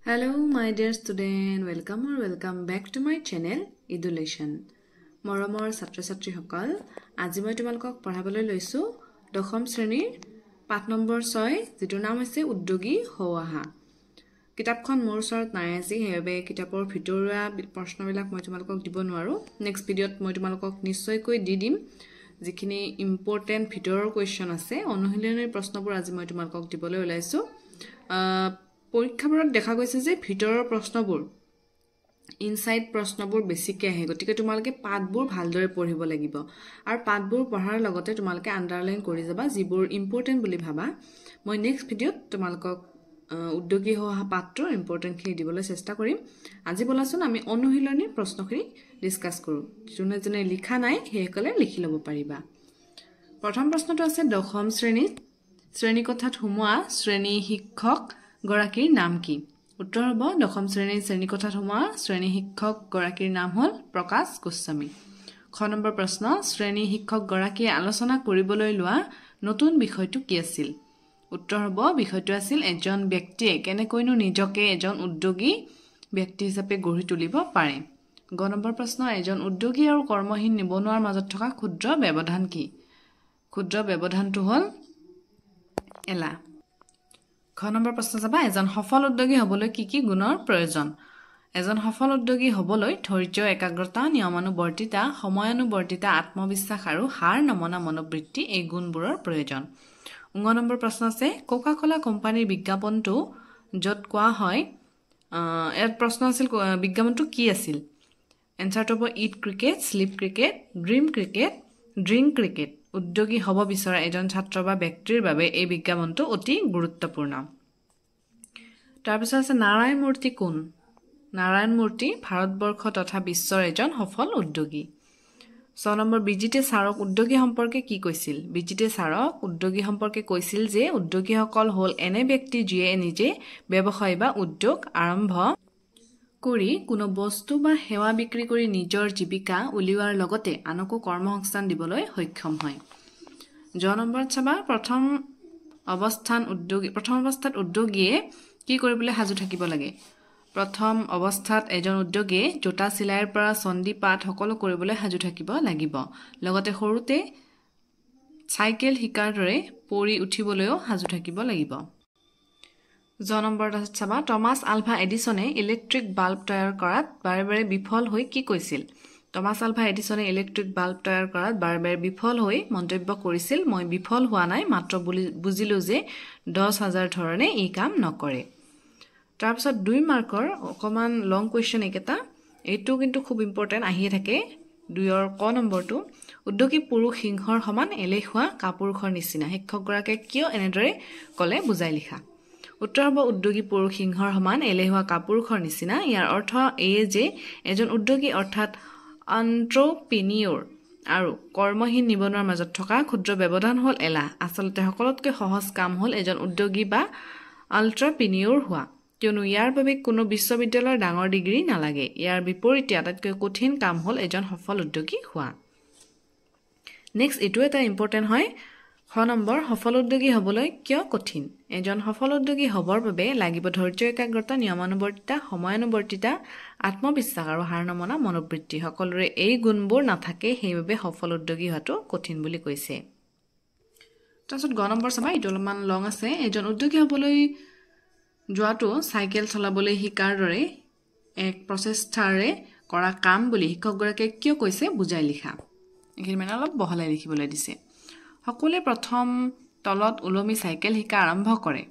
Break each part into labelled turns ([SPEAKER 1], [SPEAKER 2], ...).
[SPEAKER 1] Hello my dear student, welcome back to my channel Education. মৰমৰ ছাত্ৰ-ছাত্ৰীসকল, আজি মই তোমালোকক পঢ়াবলৈ লৈছো দশম শ্ৰেণীৰ পাঠ নম্বৰ 6 যেটো নাম হৈছে উদ্যোগী হোৱা। কিতাপখন মোৰ ওচৰত নাই আজি, হেবে কিতাপৰ ভিতৰুৱা প্ৰশ্নবিলাক মই তোমালোকক দিব নোৱাৰো। নেক্সট ভিডিঅত মই তোমালোকক নিশ্চয়কৈ দি দিম যিখিনি ইম্পৰ্টেন্ট ভিতৰৰ কোৱেশ্চন আছে। অনুশীলনীৰ প্ৰশ্নবোৰ আজি মই তোমালোকক দিবলৈ ওলাইছো। পৰীক্ষাবোৰত দেখা গৈছে যে ভিতৰৰ প্ৰশ্নবোৰ ইনসাইড প্ৰশ্নবোৰ বেছিকৈ আহে, গতিকে তোমালোকে পাঠবোৰ ভালদৰে পঢ়িব লাগিব আৰু পাঠবোৰ পঢ়াৰ লগতে তোমালোকে আন্ডাৰলাইন কৰি যাবা যিবোৰ ইম্পৰ্টেন্ট বুলি ভাবা। মই নেক্সট ভিডিঅত তোমালোকক উদ্যোগী হোৱা পাঠটোৰ ইম্পৰ্টেন্টখিনি দিবলৈ চেষ্টা কৰিম। আজি বলাচোন আমি অনুশীলনীৰ প্ৰশ্নখিনি ডিসকাস কৰো। যোনে যোনে লিখা নাই সেইসকলে লিখি ল'ব পাৰিবা। প্ৰথম প্ৰশ্নটো আছে দশম শ্ৰেণী কথাত সোমোৱা শ্ৰেণী শিক্ষক গৰাকীৰ নাম কি? উত্তৰ হ'ব দশম শ্ৰেণী কথাত সোমোৱা শ্ৰেণী শিক্ষক গৰাকীৰ নাম হ'ল প্ৰকাশ গোস্বামী। খ নম্বৰ প্ৰশ্ন, শ্ৰেণী শিক্ষক গৰাকীয়ে আলোচনা কৰিবলৈ লোৱা নতুন বিষয়টো কি আছিল? উত্তৰ হ'ব বিষয়টো আছিল এজন ব্যক্তিয়ে কেনেকৈনো নিজকে এজন উদ্যোগী ব্যক্তি হিচাপে গঢ়ি তুলিব পাৰে। গ নম্বৰ প্ৰশ্ন, এজন উদ্যোগী আৰু কৰ্মহীন নিবনুৱাৰ মাজত থকা ক্ষুদ্ৰ ব্যৱধান কি? ক্ষুদ্ৰ ব্যৱধানটো হ'ল এলাহ। খ নম্বৰ প্ৰশ্ন চাবা, এজন সফল উদ্যোগী হ'বলৈ কি কি গুণৰ প্ৰয়োজন? এজন সফল উদ্যোগী হ'বলৈ ধৈৰ্য, একাগ্ৰতা, নিয়মানুবৰ্তিতা, সময়ানুবৰ্তিতা, আত্মবিশ্বাস আৰু হাৰ নমনা মনোবৃত্তি এই গুণবোৰৰ প্ৰয়োজন। ঙ নম্বৰ প্ৰশ্ন আছে, কোকা কোলা কোম্পানীৰ বিজ্ঞাপনটো য'ত কোৱা হয়, ইয়াত প্ৰশ্ন আছিল বিজ্ঞাপনটো কি আছিল? এনসাৰটো হ'ব eat cricket, sleep cricket, dream cricket, drink cricket. উদ্যোগী হ'ব বিচৰা এজন ছাত্ৰ বা ব্যক্তিৰ বাবে এই বিজ্ঞাপনটো অতি গুৰুত্বপূৰ্ণ। তাৰপিছত আছে নাৰায়ণ মূৰ্তি কোন? নাৰায়ণ মূৰ্তি ভাৰতবৰ্ষ তথা বিশ্বৰ এজন সফল উদ্যোগী। 6 নম্বৰ, বিজিতে ছাৰক উদ্যোগী সম্পৰ্কে কি কৈছিল? বিজিতে ছাৰক উদ্যোগী সম্পৰ্কে কৈছিল যে উদ্যোগীসকল হ'ল এনে ব্যক্তি যিয়ে নিজে ব্যৱসায় বা উদ্যোগ আৰম্ভ কৰি কোনো বস্তু বা সেৱা বিক্ৰী কৰি নিজৰ জীৱিকা উলিওৱাৰ লগতে আনকো কৰ্মসংস্থান দিবলৈ সক্ষম হয়। জ নম্বৰত চাবা, প্ৰথম অৱস্থাত উদ্যোগীয়ে কি কৰিবলৈ সাজু থাকিব লাগে? প্ৰথম অৱস্থাত এজন উদ্যোগীয়ে জোতা চিলাইৰ পৰা চণ্ডী পাঠ সকলো কৰিবলৈ সাজু থাকিব লাগিব। লগতে সৰুতে চাইকেল শিকাৰ দৰে পৰি উঠিবলৈও সাজু থাকিব লাগিব। জ নম্বৰত চাবা, টমাছ আলভা এডিছনে ইলেক্ট্ৰিক বাল্ব তৈয়াৰ কৰাত বাৰে বাৰে বিফল হৈ কি কৈছিল? টমাছ আলভা এডিছনে ইলেক্ট্ৰিক বাল্ব তৈয়াৰ কৰাত বাৰে বাৰে বিফল হৈ মন্তব্য কৰিছিল, মই বিফল হোৱা নাই, মাত্ৰ বুজিলো যে 10,000 ধৰণে এই কাম নকৰে। তাৰপিছত 2 মাৰ্কৰ অকমান লং কুৱেশ্যন এইকেইটা, এইটো কিন্তু খুব ইম্পৰ্টেণ্ট আহিয়ে থাকে। 2ৰ ক নম্বৰটো, উদ্যোগী পুৰুষ সিংহৰ সমান, এলেহুৱা কাপুৰুষৰ নিচিনা। শিক্ষকগৰাকীয়ে কিয় এনেদৰে ক'লে বুজাই লিখা। উত্তৰ হ'ব উদ্যোগী পুৰুষ সিংহৰ সমান, এলেহুৱা কাপুৰুষৰ নিচিনা। ইয়াৰ অৰ্থ এই যে এজন উদ্যোগী অৰ্থাৎ এণ্ট্ৰপ্ৰেনিয়ৰ আৰু কৰ্মহীন নিবনুৱাৰ মাজত থকা ক্ষুদ্ৰ ব্যৱধান হ'ল এলাহ। আচলতে সকলোতকৈ সহজ কাম হ'ল এজন উদ্যোগী বা এণ্ট্ৰপ্ৰেনিয়ৰ হোৱা, কিয়নো ইয়াৰ বাবে কোনো বিশ্ববিদ্যালয়ৰ ডাঙৰ ডিগ্ৰী নালাগে। ইয়াৰ বিপৰীতে আটাইতকৈ কঠিন কাম হ'ল এজন সফল উদ্যোগী হোৱা। নেক্সট এইটো এটা ইম্পৰ্টেণ্ট হয়। খ নম্বৰ, সফল উদ্যোগী হ'বলৈ কিয় কঠিন? এজন সফল উদ্যোগী হ'বৰ বাবে লাগিব ধৈৰ্য, একাগ্ৰতা, নিয়মানুবৰ্তিতা, সময়ানুবৰ্তিতা, আত্মবিশ্বাস আৰু হাৰ নমনা মনোবৃত্তি। সকলোৰে এই গুণবোৰ নাথাকে, সেইবাবে সফল উদ্যোগী হোৱাটো কঠিন বুলি কৈছে। তাৰপিছত গ নম্বৰ চাবা, এইটো অলপমান লং আছে। এজন উদ্যোগী হ'বলৈ যোৱাটো চাইকেল চলাবলৈ শিকাৰ দৰে এক প্ৰচেষ্টাৰে কৰা কাম বুলি শিক্ষকগৰাকীয়ে কিয় কৈছে বুজাই লিখা। এইখিনি মানে অলপ বহলাই লিখিবলৈ দিছে। সকলোৱে প্ৰথম তলত ওলমি চাইকেল শিকা আৰম্ভ কৰে।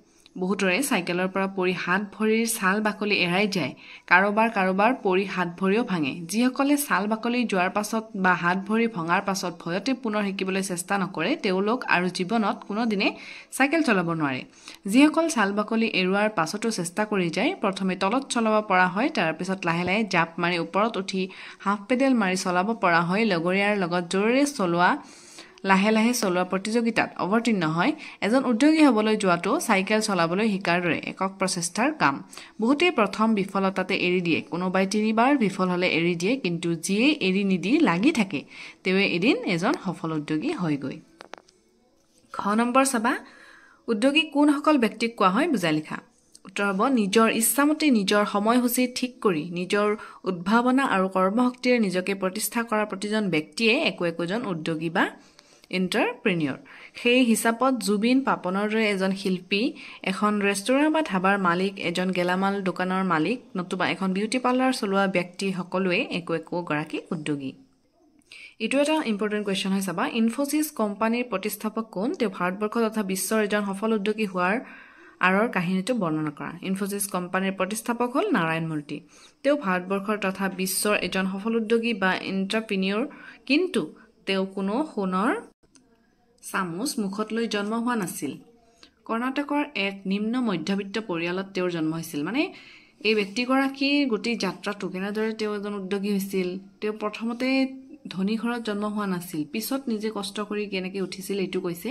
[SPEAKER 1] বহুতৰে চাইকেলৰ পৰা পৰি হাত ভৰিৰ ছাল বাকলি এৰাই যায়। কাৰোবাৰ পৰি হাত ভৰিও ভাঙে। যিসকলে ছাল বাকলি যোৱাৰ পাছত বা হাত ভৰি ভঙাৰ পাছত ভয়তে পুনৰ শিকিবলৈ চেষ্টা নকৰে, তেওঁলোক আৰু জীৱনত কোনোদিনে চাইকেল চলাব নোৱাৰে। যিসকল ছাল বাকলি এৰুৱাৰ পাছতো চেষ্টা কৰি যায়, প্ৰথমে তলত চলাব পৰা হয়, তাৰপিছত লাহে লাহে জাপ মাৰি ওপৰত উঠি হাফ পেডেল মাৰি চলাব পৰা হয়, লগৰীয়াৰ লগত জোৰেৰে লাহে লাহে চলোৱা প্ৰতিযোগিতাত অৱতীৰ্ণ হয়। এজন উদ্যোগী হ'বলৈ যোৱাটো চাইকেল চলাবলৈ শিকাৰ দৰে একক প্ৰচেষ্টাৰ কাম। বহুতেই প্ৰথম বিফলতাতে এৰি দিয়ে, কোনোবাই 3বাৰ বিফল হ'লে এৰি দিয়ে, কিন্তু যিয়ে এৰি নিদি লাগি থাকে তেৱে এদিন এজন সফল উদ্যোগী হয়গৈ। খ নম্বৰ চাবা, উদ্যোগী কোনসকল ব্যক্তিক কোৱা হয় বুজাই লিখা। উত্তৰ হ'ব নিজৰ ইচ্ছামতে নিজৰ সময়সূচী ঠিক কৰি নিজৰ উদ্ভাৱনা আৰু কৰ্মশক্তিৰে নিজকে প্ৰতিষ্ঠা কৰা প্ৰতিজন ব্যক্তিয়ে একোজন উদ্যোগী বা এণ্টাৰপ্ৰেনিয়ৰ সেই হিচাপত জুবিন পাপনৰ দৰে এজন শিল্পী এখন ৰেষ্টুৰাঁ বা ধাবাৰ মালিক এজন গেলামাল দোকানৰ মালিক নতুবা এখন বিউটি পাৰ্লাৰ চলোৱা ব্যক্তি সকলোৱে একোগৰাকী উদ্যোগী এইটো এটা ইম্পৰ্টেণ্ট কুৱেশ্যন হয় চাবা ইনফোচিছ কোম্পানীৰ প্ৰতিষ্ঠাপক কোন তেওঁ ভাৰতবৰ্ষ তথা বিশ্বৰ এজন সফল উদ্যোগী হোৱাৰ আঁৰৰ কাহিনীটো বৰ্ণনা কৰা ইনফোচিছ কোম্পানীৰ প্ৰতিষ্ঠাপক হ'ল নাৰায়ণ মূৰ্তি তেওঁ ভাৰতবৰ্ষৰ তথা বিশ্বৰ এজন সফল উদ্যোগী বা এণ্টাৰপ্ৰিনিয়ৰ কিন্তু তেওঁ কোনো সোণৰ চামুচ মুখত লৈ জন্ম হোৱা নাছিল কৰ্ণাটকৰ এক নিম্ন মধ্যবিত্ত পৰিয়ালত তেওঁৰ জন্ম হৈছিল মানে এই ব্যক্তিগৰাকীৰ গোটেই যাত্ৰাটো কেনেদৰে তেওঁ এজন উদ্যোগী হৈছিল তেওঁ প্ৰথমতে ধনী ঘৰত জন্ম হোৱা নাছিল পিছত নিজে কষ্ট কৰি কেনেকৈ উঠিছিল এইটো কৈছে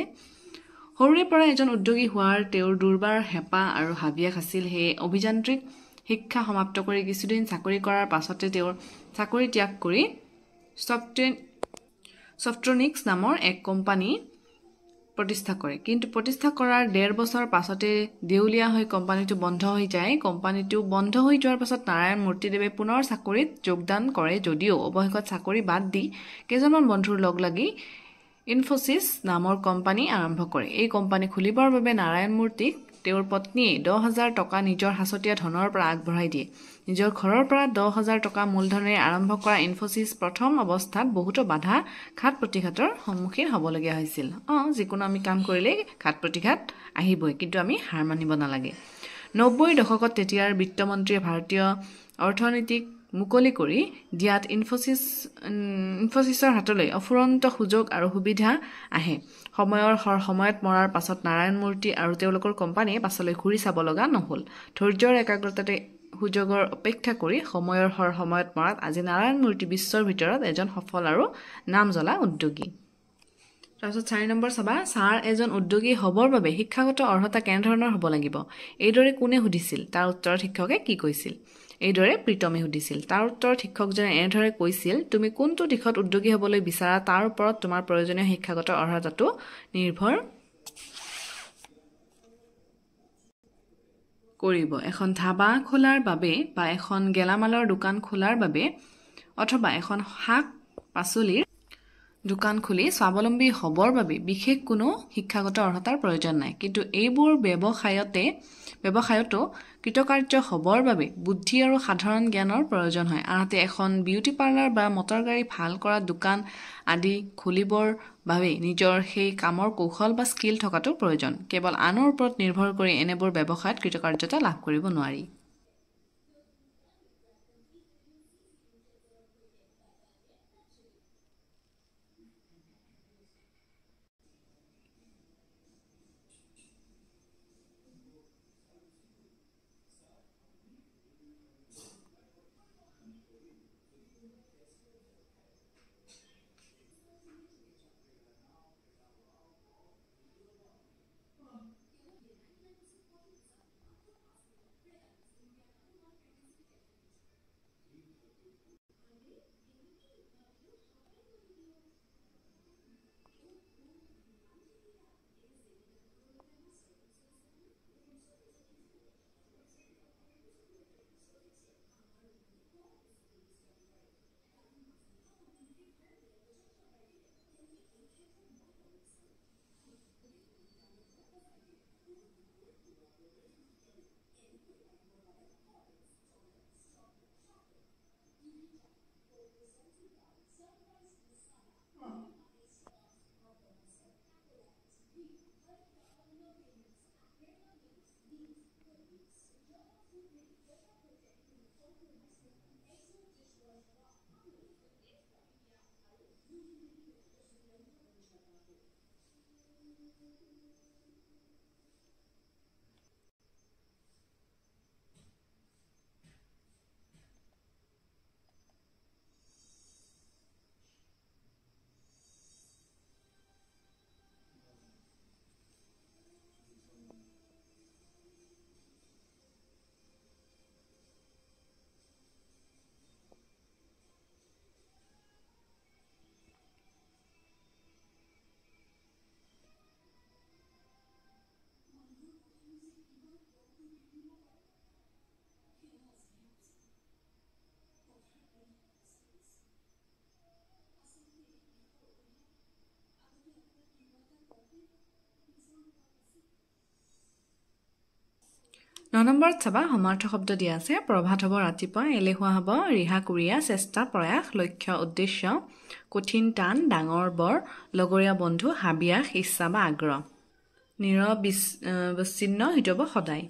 [SPEAKER 1] সৰুৰে পৰা এজন উদ্যোগী হোৱাৰ তেওঁৰ দুৰ্বাৰ হেঁপাহ আৰু হাবিয়াস আছিল সেয়ে অভিযান্ত্ৰিক শিক্ষা সমাপ্ত কৰি কিছুদিন চাকৰি কৰাৰ পাছতে তেওঁৰ চাকৰি ত্যাগ কৰি ছফ্ট্ৰনিক্স নামৰ এক কোম্পানী প্ৰতিষ্ঠা কৰে কিন্তু প্ৰতিষ্ঠা কৰাৰ 1.5 বছৰ পাছতে দেউলীয়া হৈ কোম্পানীটো বন্ধ হৈ যায় কোম্পানীটো বন্ধ হৈ যোৱাৰ পাছত নাৰায়ণ মূৰ্তিদেৱে পুনৰ চাকৰিত যোগদান কৰে যদিও অৱশেষত চাকৰি বাদ দি কেইজনমান বন্ধুৰ লগ লাগি ইনফোচিছ নামৰ কোম্পানী আৰম্ভ কৰে এই কোম্পানী খুলিবৰ বাবে নাৰায়ণ মূৰ্তিক তেওঁৰ পত্নীয়ে 10,000 টকা নিজৰ হাছতীয়া ধনৰ পৰা আগবঢ়াই দিয়ে নিজৰ ঘৰৰ পৰা 10,000 টকা মূলধনেৰে আৰম্ভ কৰা ইনফোচিছ প্ৰথম অৱস্থাত বহুতো বাধা ঘাত প্ৰতিঘাতৰ সন্মুখীন হ'বলগীয়া হৈছিল যিকোনো আমি কাম কৰিলে ঘাত প্ৰতিঘাত আহিবই কিন্তু আমি হাৰ মানিব নালাগে 90 দশকত তেতিয়াৰ বিত্তমন্ত্ৰীয়ে ভাৰতীয় অৰ্থনীতিক মুকলি কৰি দিয়াত ইনফোচিছৰ হাতলৈ অফুৰন্ত সুযোগ আৰু সুবিধা আহে সময়ত মৰাৰ পাছত নাৰায়ণ মূৰ্তি আৰু তেওঁলোকৰ কোম্পানীয়ে পাছলৈ ঘূৰি চাব লগা নহ'ল ধৈৰ্যৰ একাগ্ৰতাতে সুযোগৰ অপেক্ষা কৰি সময়ত মৰাত আজি নাৰায়ণ মূৰ্তি বিশ্বৰ ভিতৰত এজন সফল আৰু নাম জ্বলা উদ্যোগী তাৰপিছত 4 নম্বৰ চাবা ছাৰ এজন উদ্যোগী হ'বৰ বাবে শিক্ষাগত অৰ্হতা কেনেধৰণৰ হ'ব লাগিব এইদৰে কোনে সুধিছিল তাৰ উত্তৰত শিক্ষকে কি কৈছিল এইদৰে প্ৰীতমে সুধিছিল তাৰ উত্তৰত শিক্ষকজনে এনেদৰে কৈছিল তুমি কোনটো দিশত উদ্যোগী হ'বলৈ বিচাৰা তাৰ ওপৰত তোমাৰ প্ৰয়োজনীয় শিক্ষাগত অৰ্হতাটো নিৰ্ভৰ কৰিব এখন ধাবা খোলাৰ বাবে বা এখন গেলামালৰ দোকান খোলাৰ বাবে অথবা এখন শাক পাচলিৰ দোকান খুলি স্বাৱলম্বী হ'বৰ বাবে বিশেষ কোনো শিক্ষাগত অৰ্হতাৰ প্ৰয়োজন নাই কিন্তু এইবোৰ ব্যৱসায়তো কৃতকাৰ্য হ'বৰ বাবে বুদ্ধি আৰু সাধাৰণ জ্ঞানৰ প্ৰয়োজন হয় আনহাতে এখন বিউটি পাৰ্লাৰ বা মটৰ গাড়ী ভাল কৰা দোকান আদি খুলিবৰ বাবে নিজৰ সেই কামৰ কৌশল বা স্কিল থকাটো প্ৰয়োজন কেৱল আনৰ ওপৰত নিৰ্ভৰ কৰি এনেবোৰ ব্যৱসায়ত কৃতকাৰ্যতা লাভ কৰিব নোৱাৰি 9 নম্বৰত চাবা সমাৰ্থ শব্দ দিয়া আছে প্ৰভাত হ'ব ৰাতিপুৱা এলেহুৱা হ'ব ৰিহা কুৰিয়া চেষ্টা প্ৰয়াস লক্ষ্য উদ্দেশ্য কঠিন টান ডাঙৰ বৰ লগৰীয়া বন্ধু হাবিয়াস ইচ্ছা বা আগ্ৰহ নিৰবিচ্ছিন্ন সেইটো হ'ব সদায়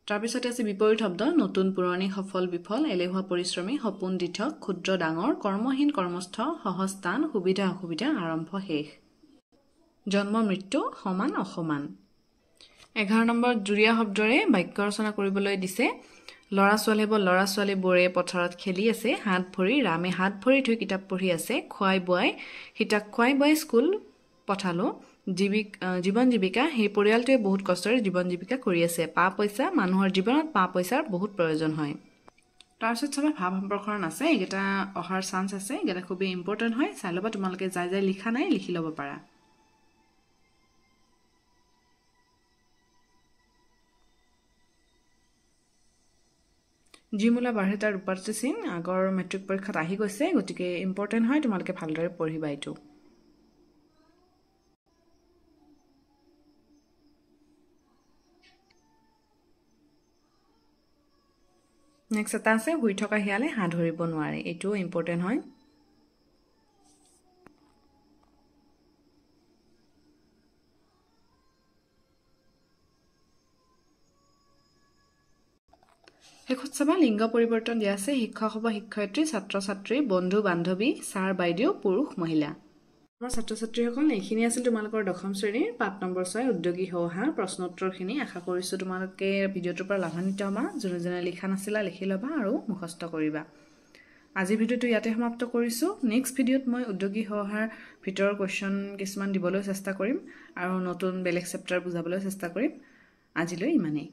[SPEAKER 1] তাৰপিছতে আছে বিপৰীত শব্দ নতুন পুৰণি সফল বিফল এলেহুৱা পৰিশ্ৰমী সপোন দিঠক ক্ষুদ্ৰ ডাঙৰ কৰ্মহীন কৰ্মস্থ সহজ টান সুবিধা অসুবিধা আৰম্ভ শেষ জন্ম মৃত্যু সমান অসমান 11 নম্বৰ জুৰীয়া শব্দৰে বাক্য ৰচনা কৰিবলৈ দিছে ল'ৰা ছোৱালী হ'ব ল'ৰা ছোৱালীবোৰে পথাৰত খেলি আছে হাত ভৰি ৰামে হাত ভৰি ধুই কিতাপ পঢ়ি আছে খুৱাই বুৱাই সীতাক খুৱাই বুৱাই স্কুল পঠালো জীৱন জীৱিকা সেই পৰিয়ালটোৱে বহুত কষ্টৰে জীৱন জীৱিকা কৰি আছে পা পইচা মানুহৰ জীৱনত পা পইচাৰ বহুত প্ৰয়োজন হয় তাৰপিছত চাবা ভাৱ সম্প্ৰসাৰণ আছে এইকেইটা অহাৰ চান্স আছে এইকেইটা খুবেই ইম্পৰ্টেণ্ট হয় চাই ল'বা তোমালোকে যাই যাই লিখা নাই লিখি ল'ব পাৰা জিমুলা বাঢ়িতাৰ ৰূপাৰ্থী চিন আগৰ মেট্ৰিক পৰীক্ষাত আহি গৈছে গতিকে ইম্পৰ্টেণ্ট হয় তোমালোকে ভালদৰে পঢ়িবা এইটো নেক্সট এটা আছে শুই থকা শিয়ালে হাত ধৰিব নোৱাৰে এইটোও ইম্পৰ্টেণ্ট হয় শেষত চাবা লিংগ পৰিৱৰ্তন দিয়া আছে শিক্ষক হ'ব শিক্ষয়িত্ৰী ছাত্ৰ ছাত্ৰী বন্ধু বান্ধৱী ছাৰ বাইদেউ পুৰুষ মহিলা আমাৰ ছাত্ৰ ছাত্ৰীসকল এইখিনি আছিল তোমালোকৰ দশম শ্ৰেণীৰ পাঠ নম্বৰ 6 উদ্যোগী হোৱা প্ৰশ্ন উত্তৰখিনি আশা কৰিছোঁ তোমালোকে ভিডিঅ'টোৰ পৰা লাভান্বিত হ'বা যোনে যোনে লিখা নাছিলা লিখি ল'বা আৰু মুখস্থ কৰিবা আজি ভিডিঅ'টো ইয়াতে সমাপ্ত কৰিছোঁ নেক্সট ভিডিঅ'ত মই উদ্যোগী হোৱাৰ ভিতৰৰ কোৱেশ্চন কিছুমান দিবলৈ চেষ্টা কৰিম আৰু নতুন বেলেগ চেপ্টাৰ বুজাবলৈ চেষ্টা কৰিম আজিলৈ ইমানেই